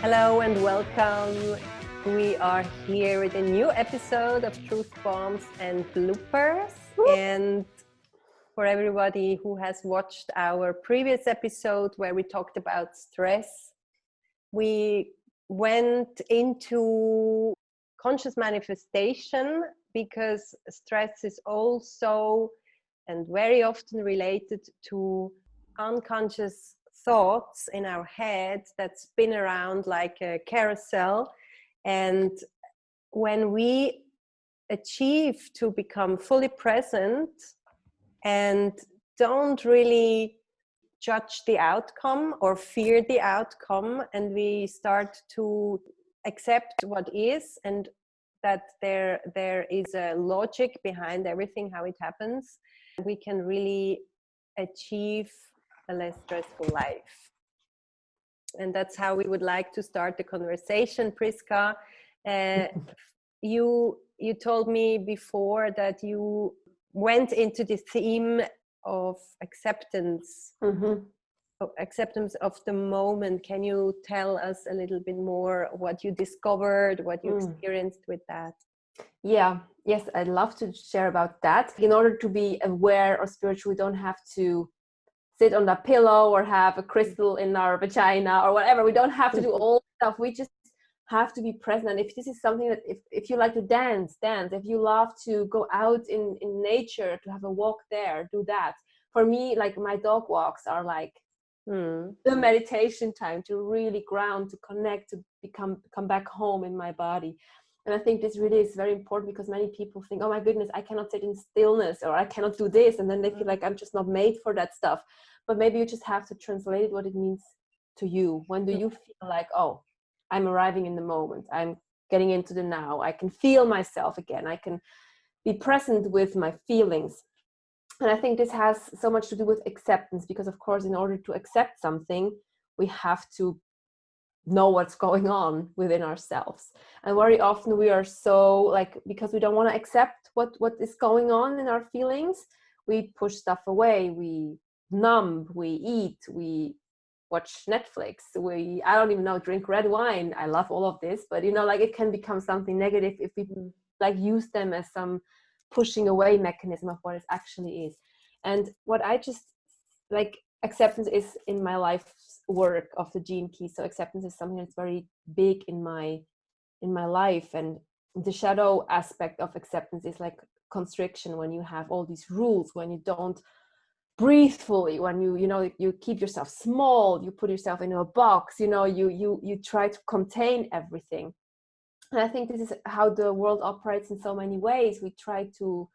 Hello and welcome. We are here with a new episode of Truth Bombs and Bloopers. And for everybody who has watched our previous episode where we talked about stress, we went into conscious manifestation because stress is also and very often related to unconscious thoughts in our head that spin around like a carousel. And when we achieve to become fully present and don't really judge the outcome or fear the outcome, and we start to accept what is, and that there is a logic behind everything, how it happens, we can really achieve a less stressful life. And that's how we would like to start the conversation. Priska, you told me before that you went into the theme of acceptance, acceptance of the moment. Can you tell us a little bit more what you discovered, what you experienced with that? Yes, I'd love to share about that. In order to be aware or spiritual, we don't have to sit on that pillow or have a crystal in our vagina or whatever. We don't have to do all stuff. We just have to be present. And if this is something that if you like to dance. If you love to go out in nature, to have a walk there, do that. For me, like my dog walks are like the meditation time, to really ground, to connect, to come back home in my body. And I think this really is very important, because many people think, oh my goodness, I cannot sit in stillness, or I cannot do this. And then they feel like I'm just not made for that stuff. But maybe you just have to translate what it means to you. When do you feel like, oh, I'm arriving in the moment, I'm getting into the now, I can feel myself again, I can be present with my feelings. And I think this has so much to do with acceptance, because of course, in order to accept something, we have to know what's going on within ourselves. And very often we are so like, because we don't want to accept what is going on in our feelings, we push stuff away, we numb, we eat, we watch Netflix, I don't even know, drink red wine. I love all of this, but like it can become something negative if we like use them as some pushing away mechanism of what it actually is. And what I just like, acceptance is in my life's work of the Gene Key. So acceptance is something that's very big in my life. And the shadow aspect of acceptance is like constriction, when you have all these rules, when you don't breathe fully, when you keep yourself small, you put yourself in a box, you try to contain everything. And I think this is how the world operates in so many ways. We try to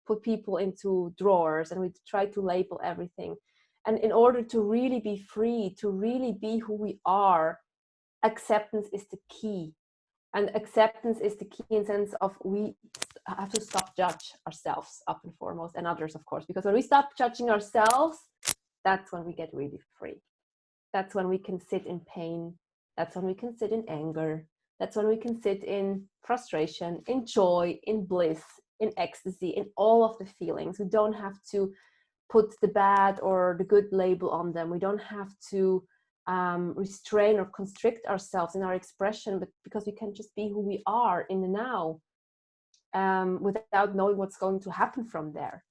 put people into drawers, and we try to label everything. And in order to really be free, to really be who we are, acceptance is the key. And acceptance is the key in the sense of we have to stop judge ourselves up and foremost, and others, of course, because when we stop judging ourselves, that's when we get really free. That's when we can sit in pain. That's when we can sit in anger. That's when we can sit in frustration, in joy, in bliss, in ecstasy, in all of the feelings. We don't have to put the bad or the good label on them. We don't have to restrain or constrict ourselves in our expression, but because we can just be who we are in the now, without knowing what's going to happen from there.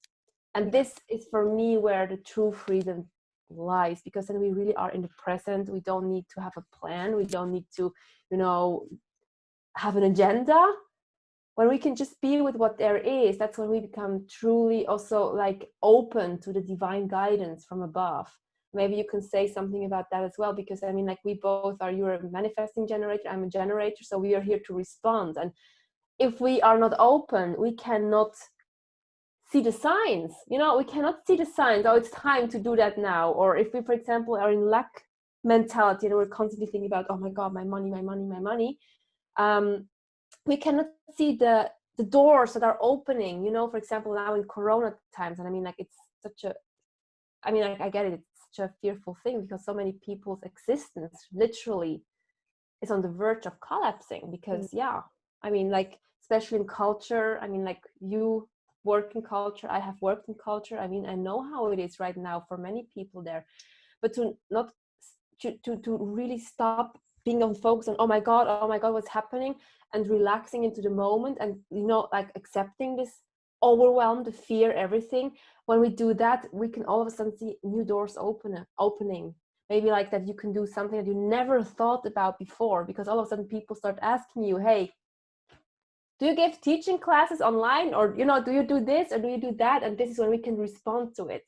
And this is for me where the true freedom lies, because then we really are in the present. We don't need to have a plan. We don't need to, have an agenda. When we can just be with what there is, that's when we become truly also like open to the divine guidance from above. Maybe you can say something about that as well, because I mean, like we both are, you're a manifesting generator, I'm a generator, so we are here to respond. And if we are not open, we cannot see the signs, we cannot see the signs. Oh, it's time to do that now. Or if we, for example, are in lack mentality, we're constantly thinking about, oh my God, my money, we cannot see the doors that are opening, for example, now in Corona times. And I mean, like, it's such a, I mean, I get it, it's such a fearful thing, because so many people's existence literally is on the verge of collapsing, because I mean, like, especially in culture, I mean, like, you work in culture, I have worked in culture, I mean, I know how it is right now for many people there. But to really stop being on focus on, oh my God, what's happening, and relaxing into the moment, and like accepting this overwhelm, the fear, everything. When we do that, we can all of a sudden see new doors opening. Maybe like that you can do something that you never thought about before, because all of a sudden people start asking you, hey, do you give teaching classes online, or do you do this or do you do that? And this is when we can respond to it.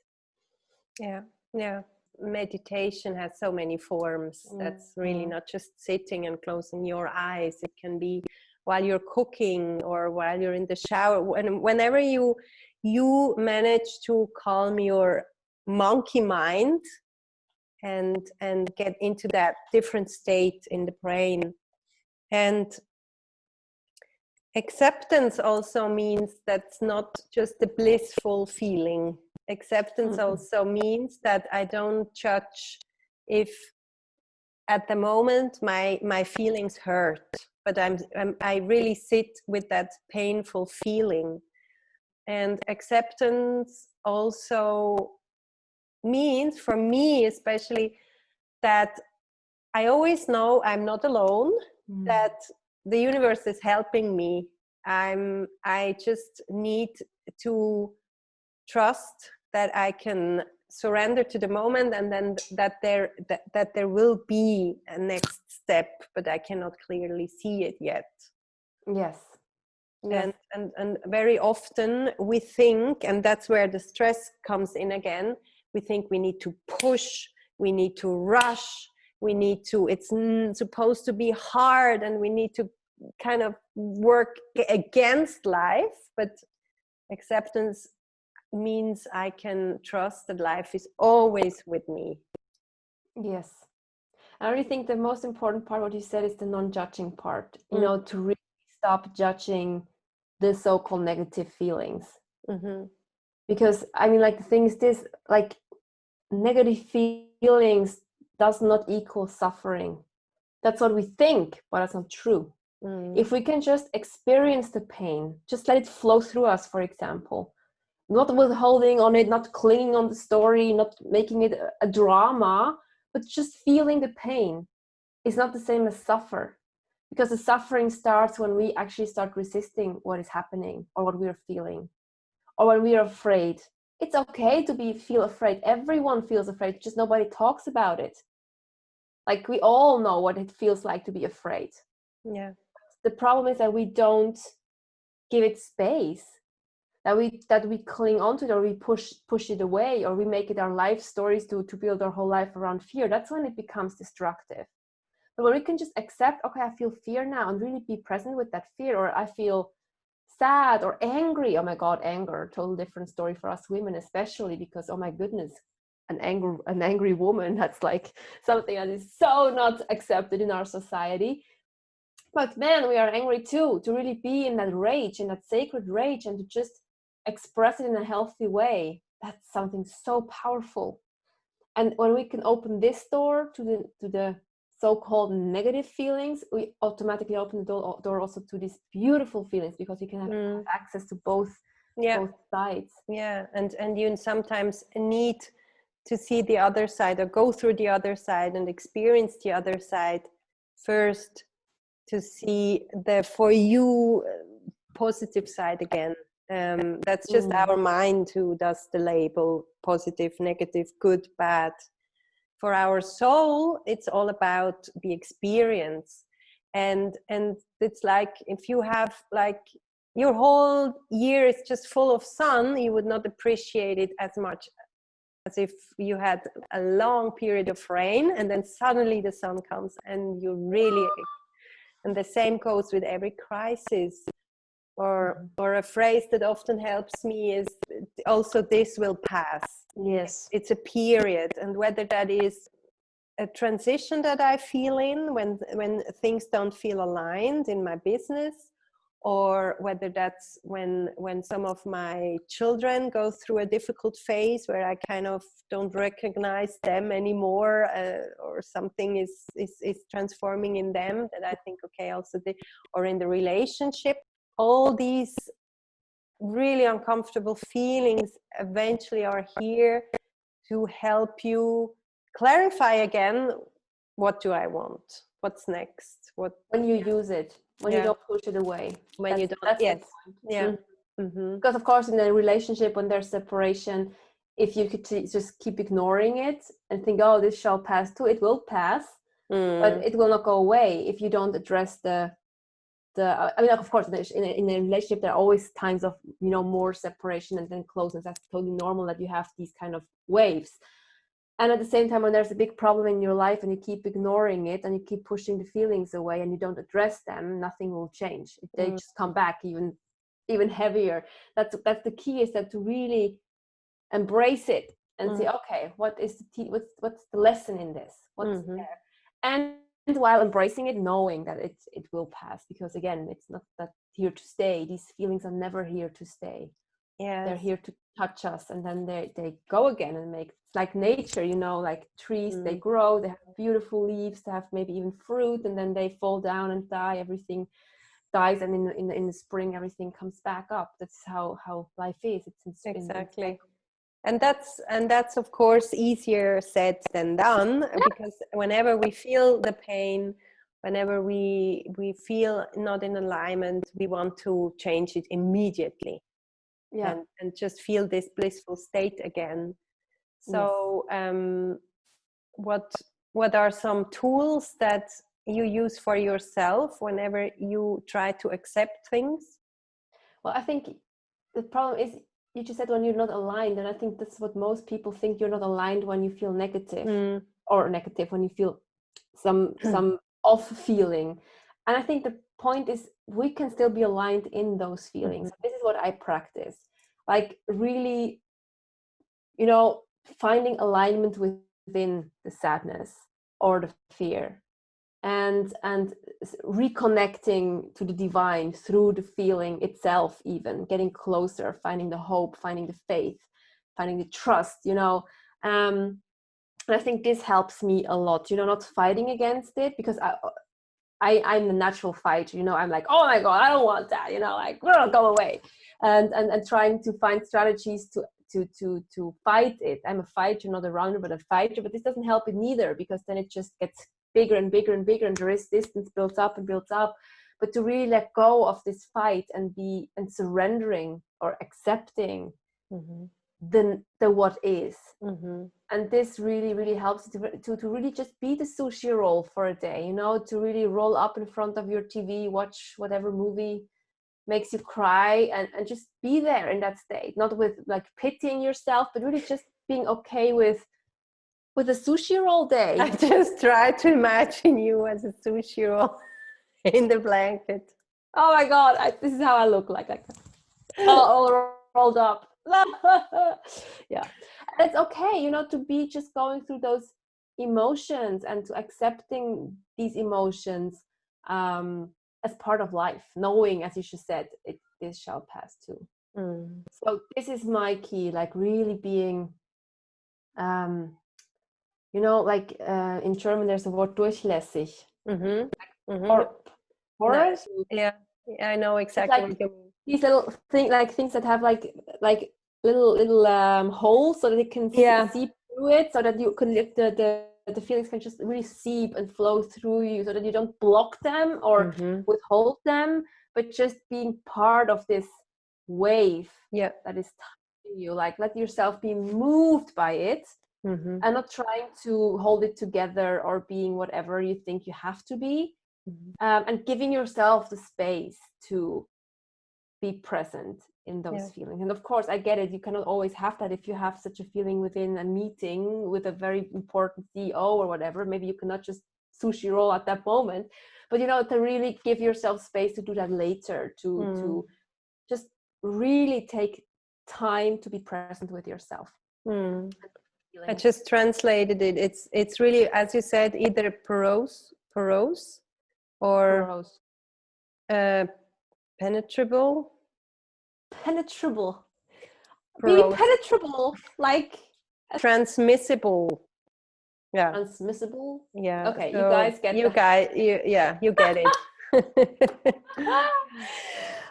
Yeah. Meditation has so many forms. That's really not just sitting and closing your eyes. It can be while you're cooking or while you're in the shower. Whenever you manage to calm your monkey mind and get into that different state in the brain. And acceptance also means that's not just a blissful feeling. Acceptance also means that I don't judge if at the moment my feelings hurt, but I really sit with that painful feeling. And acceptance also means, for me especially, that I always know I'm not alone, that the universe is helping me. I just need to trust that I can surrender to the moment, and then that there will be a next step, but I cannot clearly see it yet. Yes. And very often we think, and that's where the stress comes in again, we think we need to push, we need to rush, it's supposed to be hard, and we need to kind of work against life. But acceptance means I can trust that life is always with me. Yes. I really think the most important part, what you said, is the non-judging part, to really stop judging the so-called negative feelings. Because like the thing is this, like negative feelings does not equal suffering. That's what we think, but that's not true. If we can just experience the pain, just let it flow through us, for example, not withholding on it, not clinging on the story, not making it a drama, but just feeling the pain is not the same as suffer. Because the suffering starts when we actually start resisting what is happening or what we are feeling, or when we are afraid. It's okay to feel afraid. Everyone feels afraid, just nobody talks about it. Like, we all know what it feels like to be afraid. Yeah. The problem is that we don't give it space, that we cling onto it, or we push it away, or we make it our life stories to build our whole life around fear. That's when it becomes destructive. But when we can just accept, okay, I feel fear now, and really be present with that fear, or I feel sad or angry. Oh my God, anger, total different story for us women, especially, because, oh my goodness, an angry woman, that's like something that is so not accepted in our society. But man, we are angry too, to really be in that rage, in that sacred rage, and to just express it in a healthy way. That's something so powerful. And when we can open this door to the so-called negative feelings, we automatically open the door also to these beautiful feelings, because you can have access to both sides. Yeah, and you sometimes need to see the other side, or go through the other side and experience the other side first, to see the for you positive side again. That's just our mind who does the label: positive, negative, good, bad. For our soul, it's all about the experience. And it's like, if you have like your whole year is just full of sun, you would not appreciate it as much as if you had a long period of rain, and then suddenly the sun comes and you really. And the same goes with every crisis. Or a phrase that often helps me is also, this will pass. Yes. It's a period. And whether that is a transition that I feel in when things don't feel aligned in my business, or whether that's when some of my children go through a difficult phase where I kind of don't recognize them anymore, or something is transforming in them that I think, okay, also or in the relationship, all these really uncomfortable feelings eventually are here to help you clarify again, what do I want? what's next, what when you use it, when you don't push it away, when you don't, that's yes, the point. yeah. Mm-hmm. Because of course in a relationship, when there's separation, if you could just keep ignoring it and think, oh, this shall pass too, it will pass, but it will not go away if you don't address the I mean, of course, in a relationship, there are always times of, more separation and then closeness. That's totally normal that you have these kind of waves. And at the same time, when there's a big problem in your life and you keep ignoring it and you keep pushing the feelings away and you don't address them, nothing will change. They just come back even heavier. That's the key, is that to really embrace it and say, okay, what's the lesson in this? What's there? And while embracing it, knowing that it will pass, because again, it's not that here to stay. These feelings are never here to stay. Yes. They're here to touch us, and then they go again and it's like nature, like trees, they grow, they have beautiful leaves, they have maybe even fruit, and then they fall down and die. Everything dies, and in the spring everything comes back up. That's how life is. It's exactly. And that's of course easier said than done, because whenever we feel the pain, whenever we feel not in alignment, we want to change it immediately, and just feel this blissful state again. So what are some tools that you use for yourself whenever you try to accept things? Well, I think the problem is, you just said when you're not aligned, and I think that's what most people think. You're not aligned when you feel negative, or negative when you feel some off feeling. And I think the point is, we can still be aligned in those feelings. This is what I practice, like really, finding alignment within the sadness or the fear, and reconnecting to the divine through the feeling itself, even getting closer, finding the hope, finding the faith, finding the trust, and I think this helps me a lot, not fighting against it, because I'm a natural fighter, I'm like, oh my god, I don't want that, like, go away, and trying to find strategies to fight it. I'm a fighter, not a runner, but a fighter. But this doesn't help it neither, because then it just gets bigger and bigger and bigger, and the resistance builds up and builds up. But to really let go of this fight and surrendering or accepting the what is, and this really, really helps to really just be the sushi roll for a day, to really roll up in front of your TV, watch whatever movie makes you cry, and just be there in that state, not with like pitying yourself, but really just being okay with a sushi roll day. I just try to imagine you as a sushi roll in the blanket. Oh my god, this is how I look like all rolled up. Yeah, it's okay, to be just going through those emotions and to accepting these emotions as part of life, knowing, as you just said, this shall pass too. So this is my key, like really being like in German there's a word durchlässig. Porous? Yeah, I know exactly what you mean. These little things that have like little holes, so that it can seep through it, so that you can the feelings can just really seep and flow through you, so that you don't block them or withhold them, but just being part of this wave that is touching you. Like, let yourself be moved by it, and not trying to hold it together or being whatever you think you have to be, and giving yourself the space to be present in those feelings. And of course, I get it, you cannot always have that. If you have such a feeling within a meeting with a very important CEO or whatever, maybe you cannot just sushi roll at that moment, but to really give yourself space to do that later, to just really take time to be present with yourself. I just translated it. It's really, as you said, either porous or penetrable. Being penetrable, like transmissible. Yeah. Transmissible. Yeah. Okay, so you guys get you get it.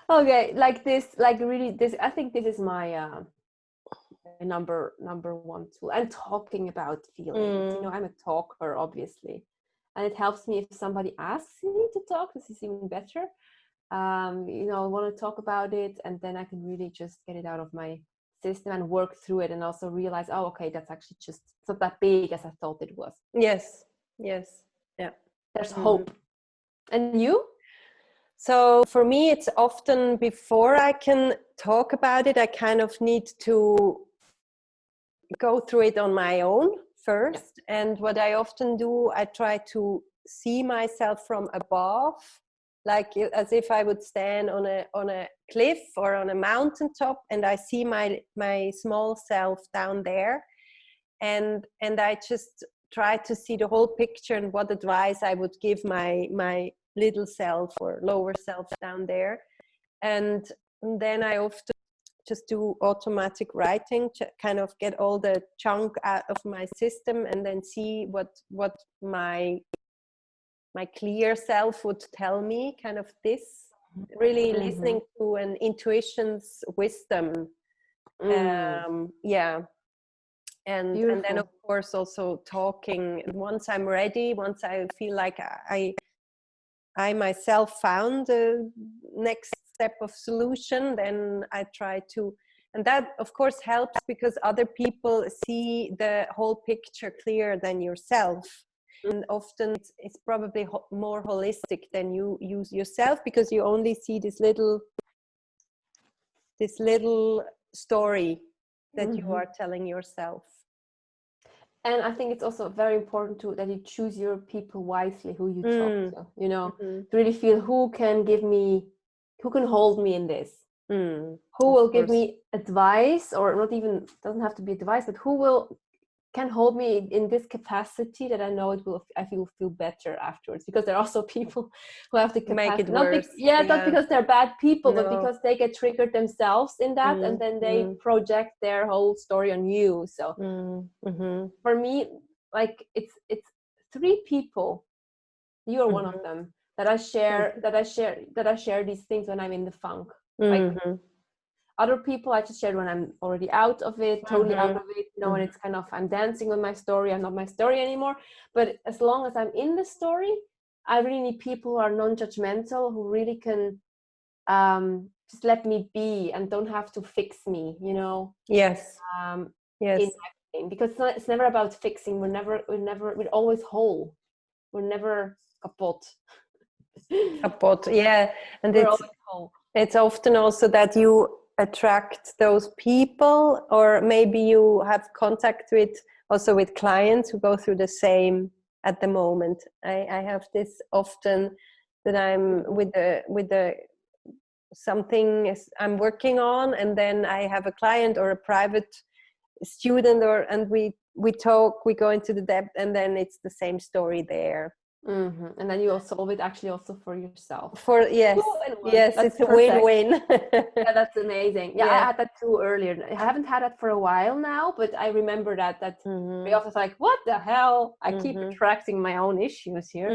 Okay, like this, like really this. I think this is my number one tool. And talking about feelings. I'm a talker, obviously, and it helps me if somebody asks me to talk. This is even better. You know, I want to talk about it, and then I can really just get it out of my system and work through it, and also realize, oh, okay, that's actually just it's not that big as I thought it was. Yes. Yeah. There's hope. And you? So for me, it's often before I can talk about it, I kind of need to go through it on my own first. And what I often do, I try to see myself from above, like as if I would stand on a cliff or on a mountaintop, and I see my small self down there, and I just try to see the whole picture and what advice I would give my little self or lower self down there. And then I often just do automatic writing to kind of get all the junk out of my system, and then see what my clear self would tell me, kind of this, really listening to an intuition's wisdom. Yeah. And then of course also talking once I'm ready, once I feel like I myself found the next step of solution, then I try to, and that of course helps because other people see the whole picture clearer than yourself. And often it's probably more holistic than you use yourself, because you only see this little story that you are telling yourself. And I think it's also very important that you choose your people wisely, who you talk to, you know, to really feel who can hold me in this, who will give me advice, or not even, doesn't have to be advice, but who can hold me in this capacity that I know I feel better afterwards. Because there are also people who have the capacity, make it worse. Not because they're bad people, but because they get triggered themselves in that, and then they project their whole story on you. So for me, like it's 3 people. You are one of them that I share these things when I'm in the funk. Like other people I just shared when I'm already out of it, totally out of it, you know, and it's kind of, I'm dancing with my story, I'm not my story anymore. But as long as I'm in the story, I really need people who are non-judgmental, who really can just let me be and don't have to fix me, you know. Yes. In everything, because it's never about fixing. We're always whole. We're never kapot. Yeah. And it's often also that you attract those people, or maybe you have contact with clients who go through the same at the moment. I have this often, that I'm with the something I'm working on, and then I have a client or a private student, and we talk, we go into the depth, and then it's the same story there. And then you will solve it actually also for yourself. Yes, it's a win-win. Yeah, that's amazing. Yeah, I had that too earlier. I haven't had that for a while now, but I remember that we often like, what the hell? I keep attracting my own issues here.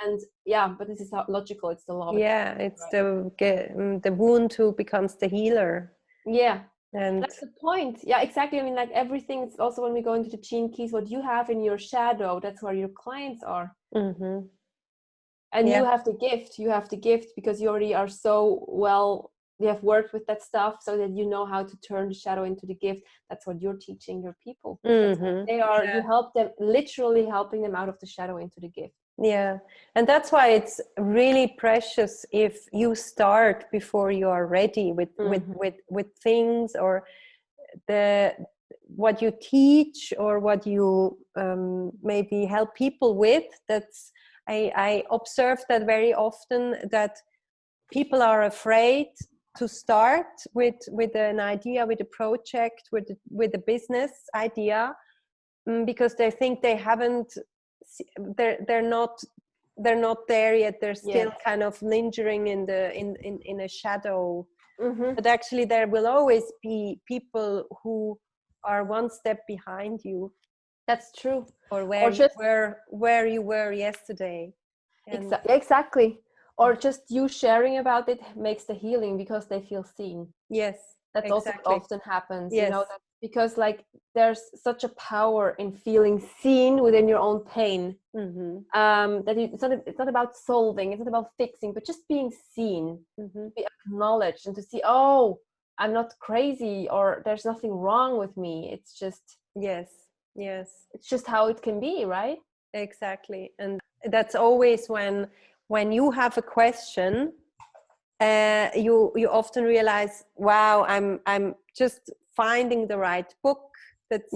And yeah, but this is logical. It's the law. Yeah, it's the wound who becomes the healer. Yeah. And that's the point. Yeah, exactly. I mean, like everything, it's also when we go into the gene keys, what you have in your shadow, that's where your clients are. And you have the gift because you already are so well, you have worked with that stuff, so that you know how to turn the shadow into the gift. That's what you're teaching your people. They are, you help them, literally helping them out of the shadow into the gift. Yeah, and that's why it's really precious if you start before you are ready with things, or what you teach, or what you maybe help people with. That's I observe that very often, that people are afraid to start with an idea, with a project, with a business idea, because they think they haven't. They're not there yet. They're still kind of lingering in a shadow. But actually, there will always be people who are one step behind you. That's true. Or where you were yesterday. Exactly. Or just you sharing about it makes the healing, because they feel seen. Yes. That's also what often happens. Yes. You know, that because like there's such a power in feeling seen within your own pain. That it's not about solving, it's not about fixing, but just being seen, to be acknowledged, and to see, oh, I'm not crazy, or there's nothing wrong with me. It's just it's just how it can be, right? Exactly. And that's always when you have a question, you often realize, wow, I'm just finding the right book that's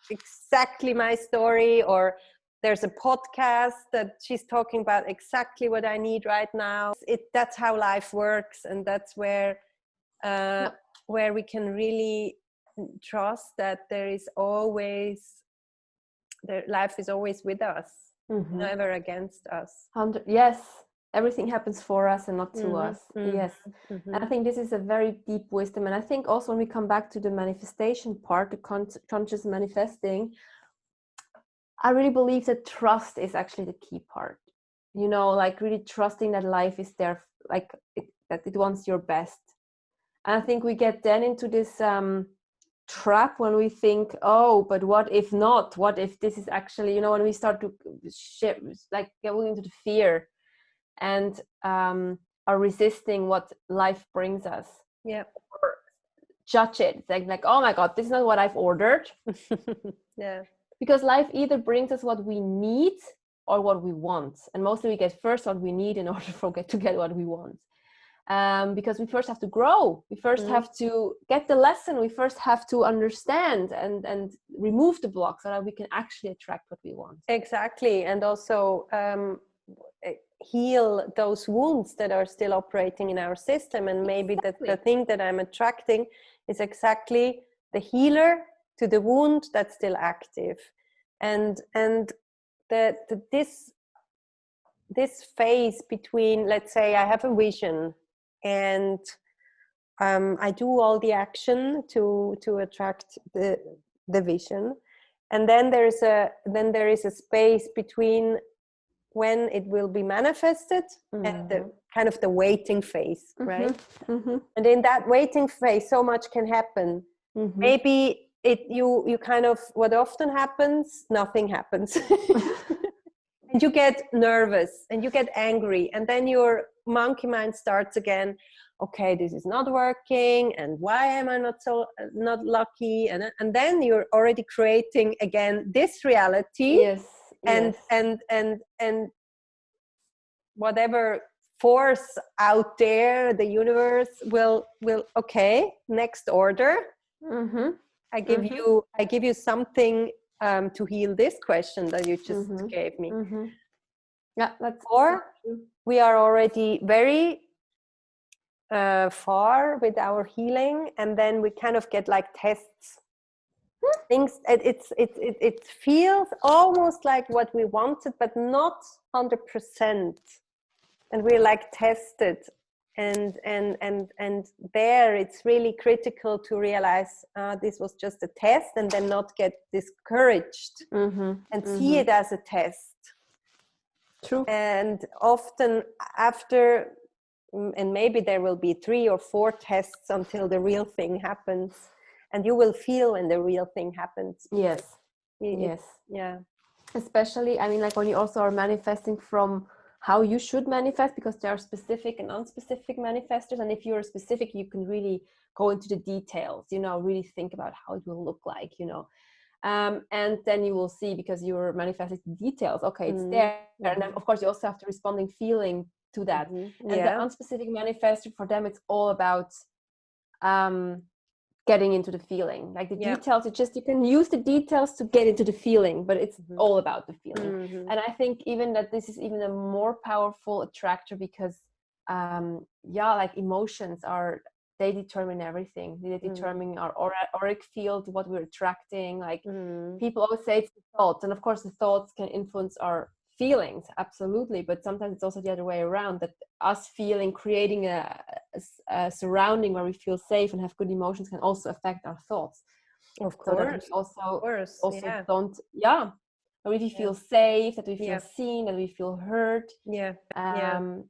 exactly my story, or there's a podcast that she's talking about exactly what I need right now. That's how life works, and that's where we can really trust that life is always with us, never against us. Yes, everything happens for us and not to us. Yes. And I think this is a very deep wisdom. And I think also when we come back to the manifestation part, the conscious manifesting, I really believe that trust is actually the key part. You know, like really trusting that life is there, like that it wants your best. And I think we get then into this trap when we think, oh, but what if not? What if this is actually, you know, when we start to like going into the fear and are resisting what life brings us. Yeah. Or judge it. It's like, oh my God, this is not what I've ordered. Yeah. Because life either brings us what we need or what we want. And mostly we get first what we need in order to get what we want. Because we first have to grow. We first have to get the lesson. We first have to understand and remove the blocks so that we can actually attract what we want. Exactly. And also heal those wounds that are still operating in our system. And maybe the thing that I'm attracting is exactly the healer to the wound that's still active. And this phase between, let's say I have a vision and I do all the action to attract the vision, and then there is a space between when it will be manifested and the kind of the waiting phase, right? And in that waiting phase, so much can happen. Maybe you kind of, what often happens, nothing happens. And you get nervous and you get angry, and then your monkey mind starts again. Okay, this is not working, and why am I not lucky? And then you're already creating again this reality. And whatever force out there, the universe will okay, next order. I give you something to heal this question that you just gave me. Yeah, that's or we are already very far with our healing, and then we kind of get like tests. Things it feels almost like what we wanted, but not 100%. And we're like tested, and there it's really critical to realize this was just a test, and then not get discouraged and see it as a test. True. And often after, and maybe there will be 3 or 4 tests until the real thing happens, and you will feel when the real thing happens. Yes. Yeah. Especially, I mean, like when you also are manifesting from how you should manifest, because there are specific and unspecific manifestors. And if you're specific, you can really go into the details, you know, really think about how it will look like, you know. And then you will see, because you're manifesting details, okay, it's there. And then of course you also have to responding feeling to that. And the unspecific manifestor, for them, it's all about getting into the feeling. Like the details, you can use the details to get into the feeling, but it's all about the feeling. And I think even that this is even a more powerful attractor, because like emotions they determine everything. They determine our auric field, what we're attracting. Like people always say it's the thoughts, and of course the thoughts can influence our feelings, absolutely, but sometimes it's also the other way around, that us creating a surrounding where we feel safe and have good emotions can also affect our thoughts. Of course. So that we also yeah. don't, or if we feel safe, that we feel seen, that we feel heard. Yeah. And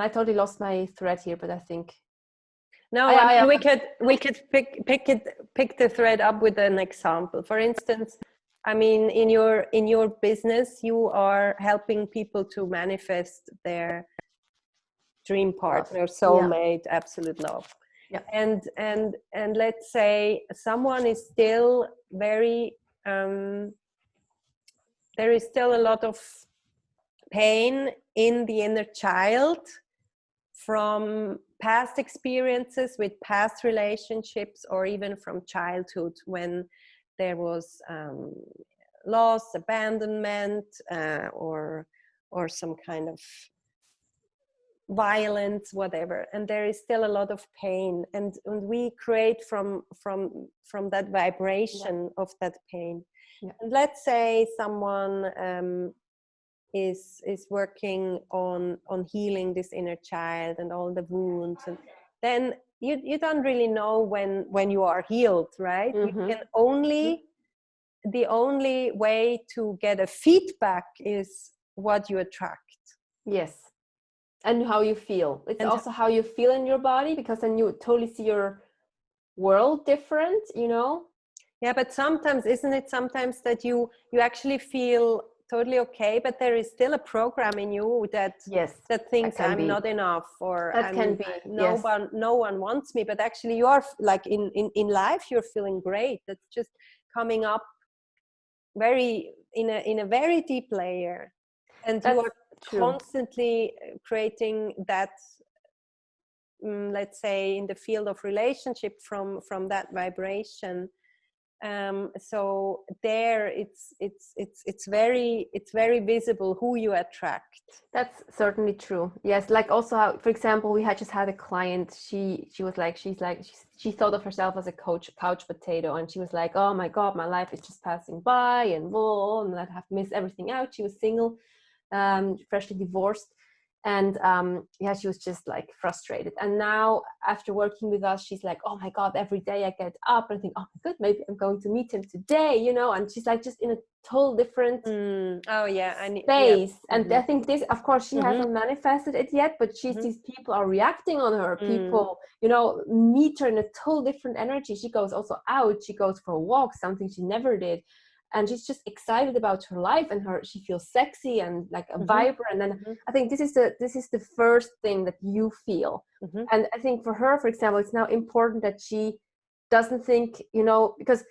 I totally lost my thread here, but I think No, I mean, we could pick the thread up with an example. For instance, I mean, in your business, you are helping people to manifest their dream partner, soulmate, absolute love. Yeah. And let's say someone is still very there is still a lot of pain in the inner child from past experiences with past relationships, or even from childhood when there was loss, abandonment, or some kind of violence, whatever, and there is still a lot of pain, and we create from that vibration of that pain. And let's say someone is working on healing this inner child and all the wounds, and then you don't really know when you are healed, right? You can only the only way to get a feedback is what you attract. Yes. And how you feel. It's also how you feel in your body, because then you totally see your world different, you know? Yeah, but sometimes, isn't it sometimes that you actually feel totally okay, but there is still a program in you that thinks I'm not enough, or no one wants me, but actually you are like in life you're feeling great. That's just coming up in a very deep layer, and you are constantly creating that, let's say, in the field of relationship from that vibration. So there it's very visible who you attract. That's certainly true. Yes, like also how, for example, we had just had a client. She thought of herself as a couch potato, and she was like, oh my god, my life is just passing by, and I have missed everything out. She was single, freshly divorced, and she was just like frustrated. And now after working with us, she's like, oh my god, every day I get up and think, oh my god, maybe I'm going to meet him today, you know. And she's like just in a total different space. And I think this, of course, she hasn't manifested it yet, but she sees people are reacting on her. People, you know, meet her in a total different energy. She goes also out, she goes for a walk, something she never did. And she's just excited about her life, and she feels sexy and like a vibrant. And then I think this is the first thing that you feel. And I think for her, for example, it's now important that she doesn't think, you know, because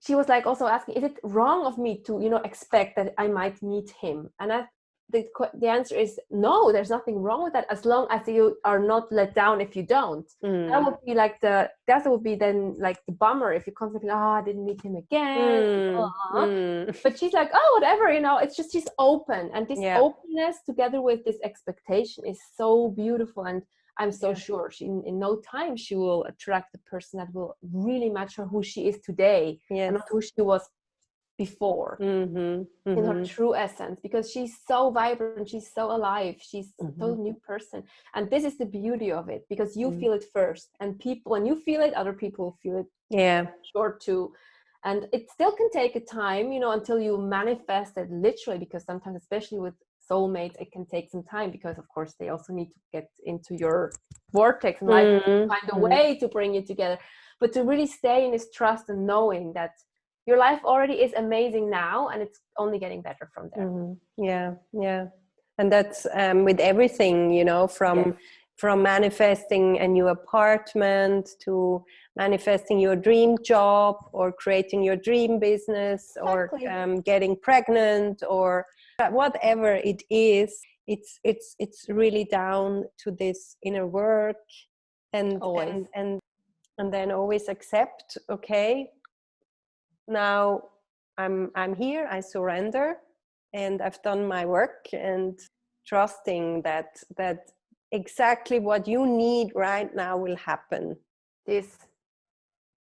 she was like also asking, is it wrong of me to, you know, expect that I might meet him? And the answer is no, there's nothing wrong with that, as long as you are not let down if you don't. That would be like that would be then like the bummer if you constantly, I didn't meet him again. But she's like, oh, whatever, you know, it's just she's open, and this openness together with this expectation is so beautiful. And I'm so sure in no time she will attract the person that will really match her, who she is today, and not who she was before, in her true essence, because she's so vibrant, she's so alive, she's a total new person. And this is the beauty of it, because you feel it first, and people, when you feel it, other people will feel it sure too. And it still can take a time, you know, until you manifest it literally, because sometimes, especially with soulmates, it can take some time, because of course they also need to get into your vortex and life, find a way to bring you together. But to really stay in this trust and knowing that your life already is amazing now, and it's only getting better from there. And that's with everything, you know, from manifesting a new apartment to manifesting your dream job, or creating your dream business, or getting pregnant, or whatever it is. It's really down to this inner work, and then always accept, okay, now I'm here, I surrender, and I've done my work, and trusting that exactly what you need right now will happen. This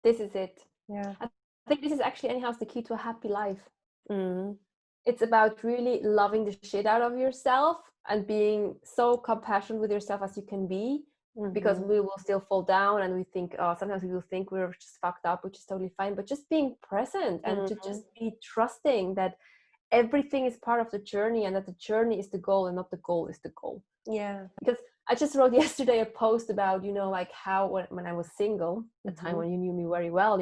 is it. I think this is actually anyhow the key to a happy life. It's about really loving the shit out of yourself and being so compassionate with yourself as you can be, because we will still fall down, and we think, sometimes we will think we're just fucked up, which is totally fine. But just being present and to just be trusting that everything is part of the journey, and that the journey is the goal and not the goal is the goal. Because I just wrote yesterday a post about, like how when I was single, the time when you knew me very well,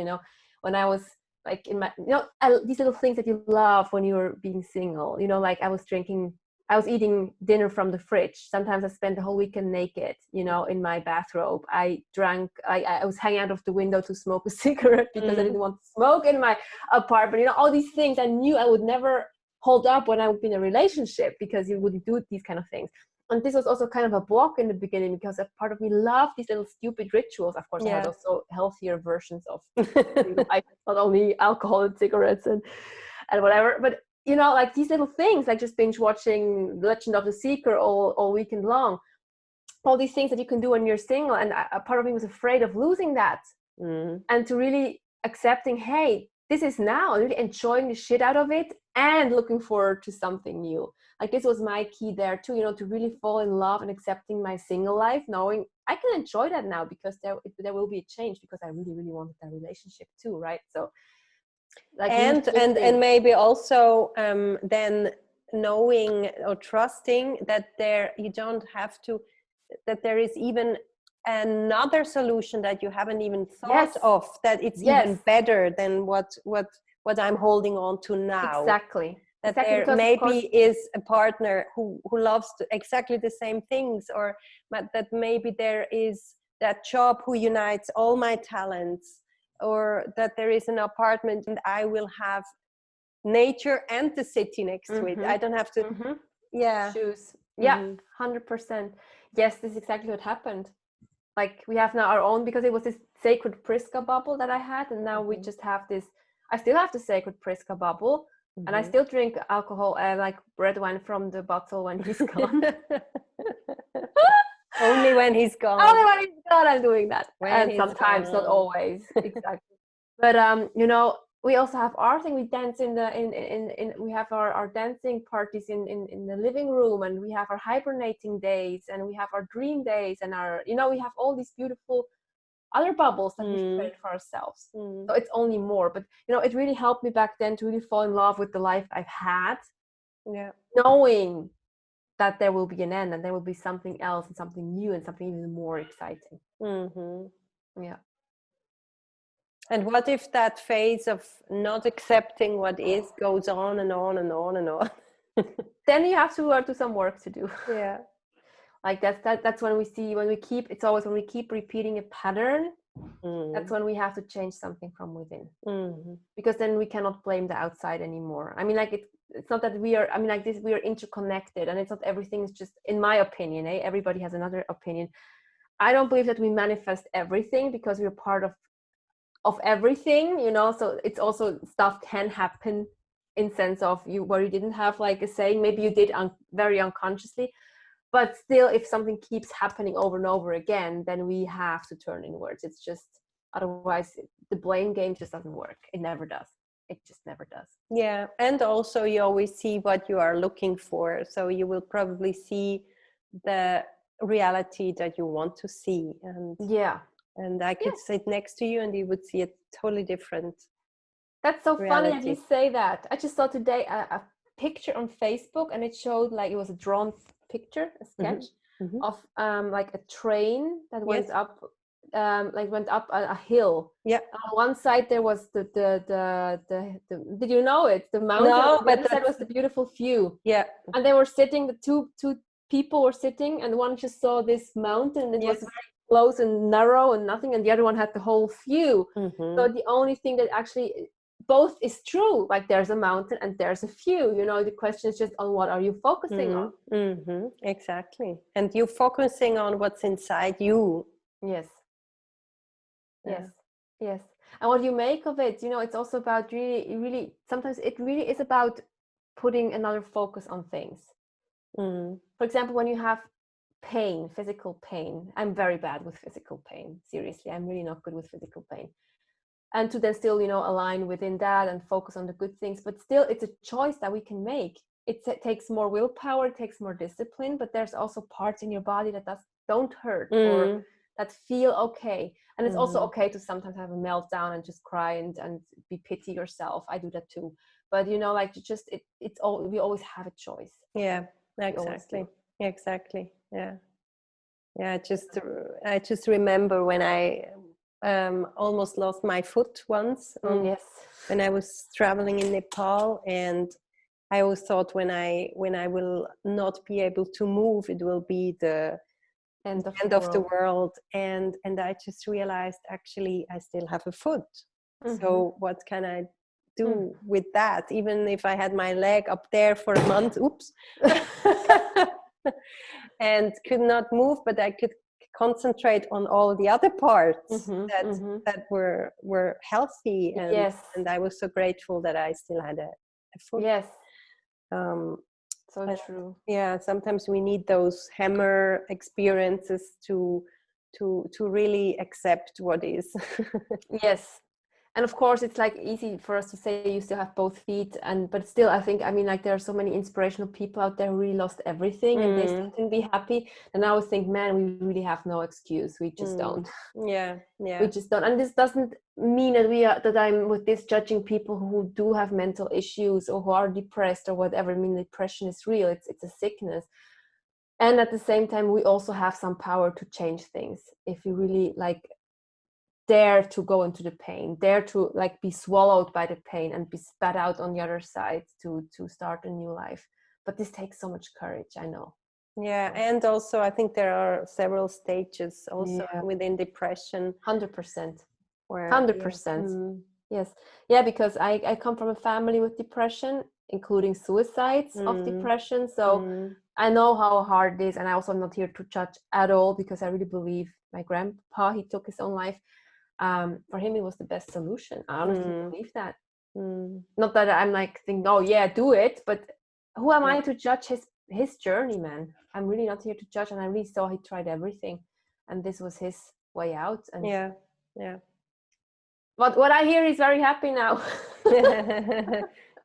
when I was like in my, these little things that you love when you're being single, like I was eating dinner from the fridge. Sometimes I spent the whole weekend naked, in my bathrobe. I drank, I was hanging out of the window to smoke a cigarette because I didn't want to smoke in my apartment. All these things I knew I would never hold up when I would be in a relationship, because you wouldn't do these kind of things. And this was also kind of a block in the beginning, because a part of me loved these little stupid rituals. Of course, I had also healthier versions of life, not only alcohol and cigarettes and whatever, but like these little things, like just binge watching Legend of the Seeker all weekend long, all these things that you can do when you're single. And a part of me was afraid of losing that, and to really accepting, hey, this is now, really enjoying the shit out of it and looking forward to something new. Like this was my key there too, to really fall in love and accepting my single life, knowing I can enjoy that now, because there will be a change, because I really, really wanted that relationship too, right? So like, and maybe also then knowing or trusting that you don't have to, that there is even another solution that you haven't even thought of, that it's even better than what I'm holding on to now. Exactly. That there maybe is a partner who loves exactly the same things, or that maybe there is that job who unites all my talents, or that there is an apartment and I will have nature and the city next to it. I don't have to choose. 100%. Yes, this is exactly what happened. Like we have now our own, because it was this sacred Priska bubble that I had, and now we just have this. I still have the sacred Priska bubble, and I still drink alcohol, like red wine from the bottle when he's gone. Only when he's gone. Only when he's gone, I'm doing that. And sometimes, not always. Exactly. But we also have our thing. We dance in we have our dancing parties in the living room, and we have our hibernating days, and we have our dream days, and our we have all these beautiful other bubbles that we create for ourselves. So it's only more, but it really helped me back then to really fall in love with the life I've had, knowing that there will be an end, and there will be something else, and something new, and something even more exciting. Yeah. And what if that phase of not accepting what is goes on and on and on and on? Then you have to do some work to do. Yeah. Like that's when we keep repeating a pattern. That's when we have to change something from within. Because then we cannot blame the outside anymore. I mean, like it's not that we are, I mean, like this, we are interconnected, and it's not everything is just, in my opinion, everybody has another opinion. I don't believe that we manifest everything, because we're part of everything, so it's also, stuff can happen in sense of where you didn't have like a saying, maybe you did very unconsciously, but still, if something keeps happening over and over again, then we have to turn inwards. It's just, otherwise the blame game just doesn't work. It never does. It just never does. Yeah. And also you always see what you are looking for, so you will probably see the reality that you want to see. And I could sit next to you and you would see a totally different That's so reality. funny that you say that. I just saw today a picture on Facebook, and it showed like it was a drawn picture, a sketch of like a train that went up went up a hill. Yeah. On one side there was the did you know it? The mountain. No, on the other side was the beautiful view. Yeah. And they were sitting, the two people were sitting, and one just saw this mountain, and it was very close and narrow and nothing, and the other one had the whole view. So the only thing that actually both is true, like there's a mountain and there's a view, the question is just on what are you focusing on. Exactly. And you focusing on what's inside you. Yes. And what you make of it, it's also about really sometimes it really is about putting another focus on things. For example, when you have pain, physical pain, I'm very bad with physical pain, seriously, I'm really not good with physical pain. And to then still align within that and focus on the good things, but still it's a choice that we can make. It takes more willpower, it takes more discipline, but there's also parts in your body that don't hurt or that feel okay. And it's also okay to sometimes have a meltdown and just cry and be pity yourself. I do that too, but like just it's all, we always have a choice. Yeah, exactly. Yeah. Yeah, I just remember when I almost lost my foot once Yes. when I was traveling in Nepal, and I always thought when I will not be able to move, it will be the end of the world, and I just realized actually I still have a foot. So what can I do with that? Even if I had my leg up there for a month, and could not move, but I could concentrate on all the other parts that were healthy, and I was so grateful that I still had a foot. Yes. So true. Yeah, sometimes we need those hammer experiences to really accept what is. Yes. And of course, it's like easy for us to say you still have both feet, but still, I think, I mean, like there are so many inspirational people out there who really lost everything and they still can be happy. And I always think, man, we really have no excuse. We just don't. Yeah. We just don't. And this doesn't mean that I'm with this judging people who do have mental issues or who are depressed or whatever. I mean, depression is real. It's a sickness. And at the same time, we also have some power to change things if you really like dare to go into the pain, dare to like be swallowed by the pain and be spat out on the other side to start a new life. But this takes so much courage, I know. Yeah, and also I think there are several stages also within depression. 100%. 100%. Yes. Yeah, because I come from a family with depression, including suicides of depression. So I know how hard it is. And I also am not here to judge at all, because I really believe my grandpa, he took his own life. For him, it was the best solution. I honestly believe that. Not that I'm like thinking, oh yeah, do it, but who am I to judge his journey, man? I'm really not here to judge, and I really saw he tried everything, and this was his way out. And yeah. But what I hear is very happy now.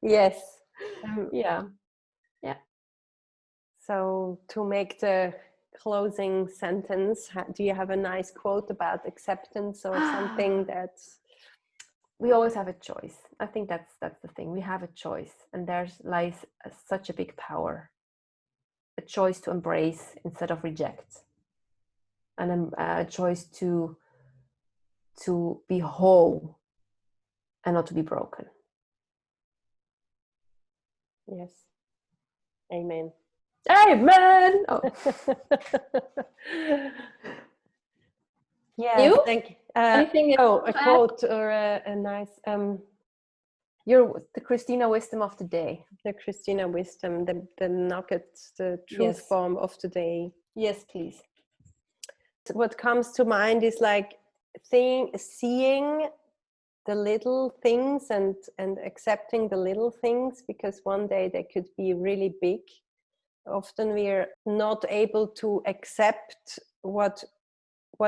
Yes. Yeah. So to make the closing sentence, do you have a nice quote about acceptance or something that we always have a choice? I think that's the thing. We have a choice, and there lies such a big power. A choice to embrace instead of reject, and a choice to be whole and not to be broken. Yes. Amen. Amen. Oh. Yeah. You? Thank you. Anything? A quote or a nice. You're the Christina wisdom of the day. The Christina wisdom, the nugget, the truth bomb of the day. Yes, please. What comes to mind is like seeing the little things and accepting the little things, because one day they could be really big. Often we're not able to accept what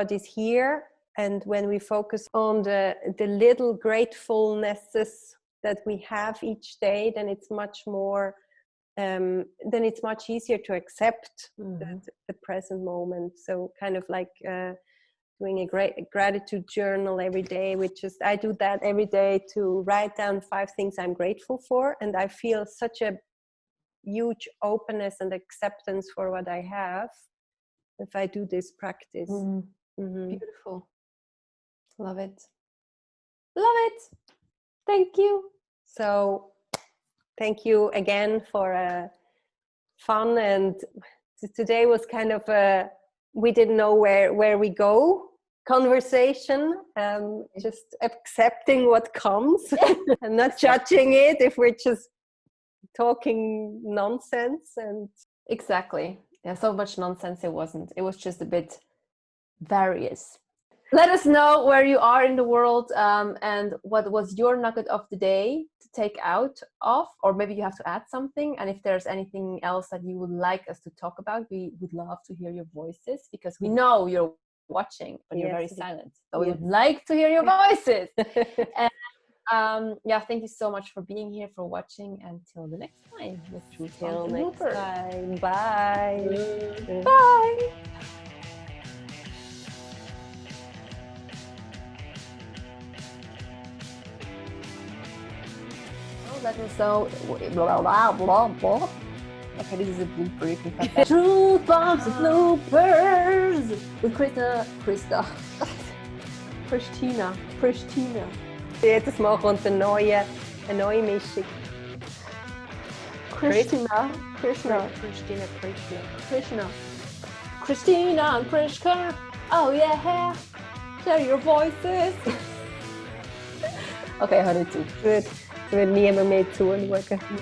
is here, and when we focus on the little gratefulnesses that we have each day, then it's much more then it's much easier to accept the present moment. So kind of like doing a gratitude journal every day, I do that every day, to write down 5 things I'm grateful for, and I feel such a huge openness and acceptance for what I have if I do this practice. Beautiful. Love it. Thank you. So thank you again for fun, and today was kind of a we didn't know where we go conversation, just accepting what comes and not judging it if we're just talking nonsense. And exactly, so much nonsense it wasn't. It was just a bit various. Let us know where you are in the world, and what was your nugget of the day to take out of, or maybe you have to add something. And if there's anything else that you would like us to talk about, we would love to hear your voices, because we know you're watching, but you're very silent. So we would like to hear your voices. And thank you so much for being here, for watching. Until the next time, with Truth Bombs and Bloopers. Time. Bye. Bye. Let us know. Blah, blah, blah, blah. Okay, this is a blooper. You can cut that. Truth Bombs and Bloopers. Und Christina. Jedes Mal kommt eine neue Mischung. Krishna. Christina and Krishka. Oh yeah. Share your voices. Okay, hör nicht zu. Es wird niemand mehr zuschauen.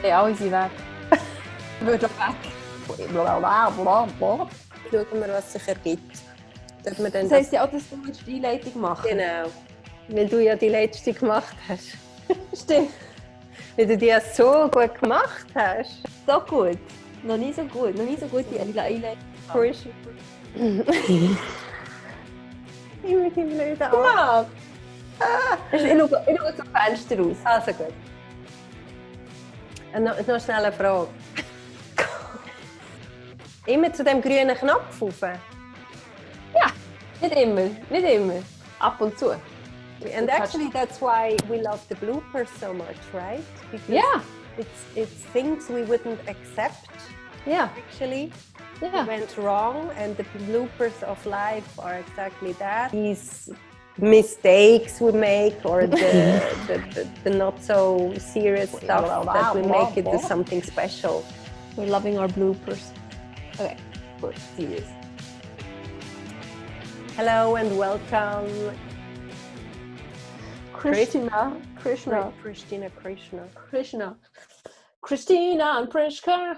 Nee, alle sind weg. Wird auch weg. Schauen wir, was sich ergibt. Das heisst ja auch, dass du die Einleitung machen. Genau. Weil du ja die letzte gemacht hast. Stimmt. Weil du die ja so gut gemacht hast. So gut. Noch nie so gut die Einleitung. Immer die blöden Guck mal. Ich schaue zum Fenster raus. Also gut. Noch schnell eine Frage. Immer zu dem grünen Knopf rauf? Ja, nicht immer. Ab und zu. And actually that's why we love the bloopers so much, right? Because it's things we wouldn't accept. Yeah. Actually. Yeah. Went wrong, and the bloopers of life are exactly that. These mistakes we make, or the not so serious stuff that we make it to something special. We're loving our bloopers. Okay, we're serious. Hello and welcome, Christina and Prishka.